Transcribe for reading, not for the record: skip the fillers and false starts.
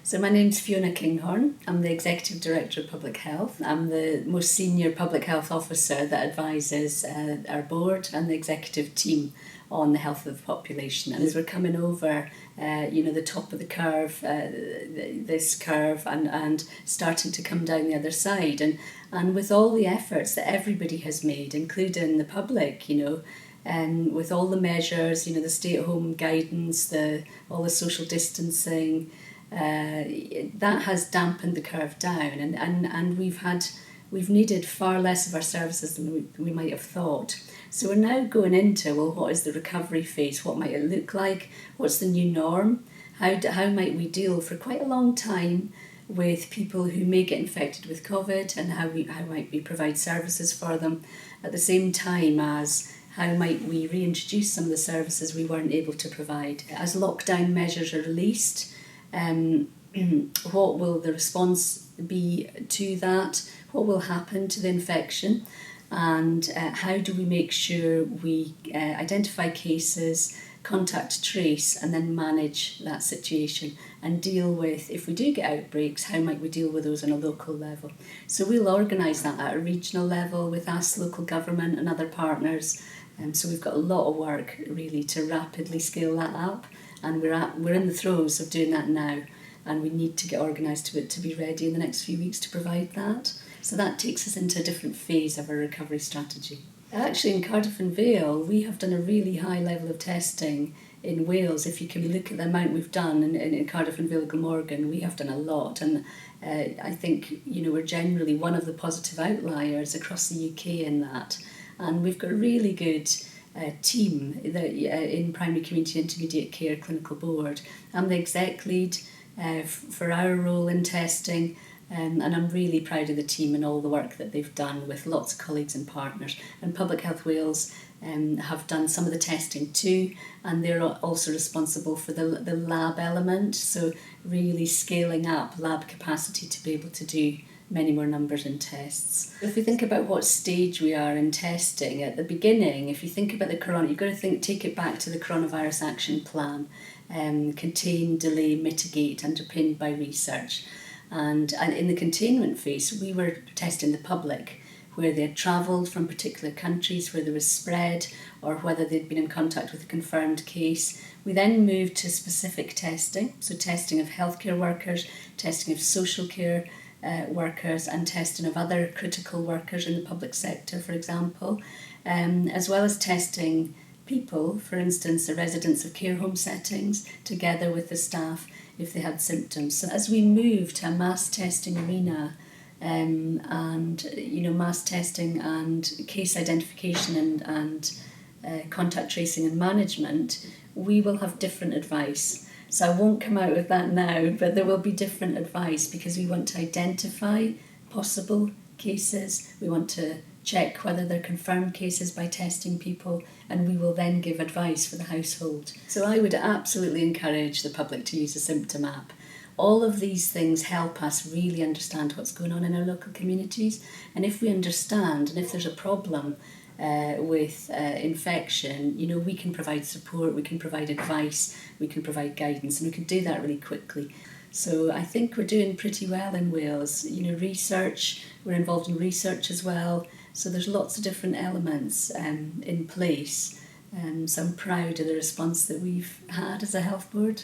So my name's Fiona Kinghorn. I'm the Executive Director of Public Health. I'm the most senior public health officer that advises our board and the executive team on the health of the population. And as we're coming over, the top of the curve, this curve, and starting to come down the other side, and with all the efforts that everybody has made, including the public, with all the measures, the stay-at-home guidance, all the social distancing, that has dampened the curve down, and we've needed far less of our services than we might have thought. So we're now going into, what is the recovery phase? What might it look like? What's the new norm? How might we deal for quite a long time with people who may get infected with COVID, and how might we provide services for them, at the same time as how might we reintroduce some of the services we weren't able to provide. As lockdown measures are released, what will the response be to that? What will happen to the infection? And how do we make sure we identify cases, contact trace, and then manage that situation and deal with, if we do get outbreaks, how might we deal with those on a local level? So we'll organise that at a regional level with us, local government and other partners. So we've got a lot of work really to rapidly scale that up, and we're in the throes of doing that now, and we need to get organised to be ready in the next few weeks to provide that. So that takes us into a different phase of our recovery strategy. Actually, in Cardiff and Vale, we have done a really high level of testing in Wales. If you can look at the amount we've done in Cardiff and Vale Glamorgan, we have done a lot, and I think we're generally one of the positive outliers across the UK in that. And we've got a really good team in Primary Community Intermediate Care Clinical Board. I'm the exec lead for our role in testing, and I'm really proud of the team and all the work that they've done with lots of colleagues and partners. And Public Health Wales have done some of the testing too, and they're also responsible for the lab element, so really scaling up lab capacity to be able to do many more numbers in tests. If we think about what stage we are in testing, at the beginning, if you think about the corona, you've got to take it back to the Coronavirus Action Plan, contain, delay, mitigate, underpinned by research. And in the containment phase, we were testing the public, where they had travelled from particular countries where there was spread, or whether they'd been in contact with a confirmed case. We then moved to specific testing, so testing of healthcare workers, testing of social care workers, and testing of other critical workers in the public sector, for example, as well as testing people, for instance, the residents of care home settings, together with the staff if they had symptoms. So as we move to a mass testing arena, and mass testing and case identification and contact tracing and management, we will have different advice. So I won't come out with that now, but there will be different advice, because we want to identify possible cases, we want to check whether they're confirmed cases by testing people, and we will then give advice for the household. So I would absolutely encourage the public to use a symptom app. All of these things help us really understand what's going on in our local communities, and if we understand, and if there's a problem with infection, we can provide support, we can provide advice, we can provide guidance, and we can do that really quickly. So I think we're doing pretty well in Wales. Research, we're involved in research as well, so there's lots of different elements in place. So I'm proud of the response that we've had as a health board.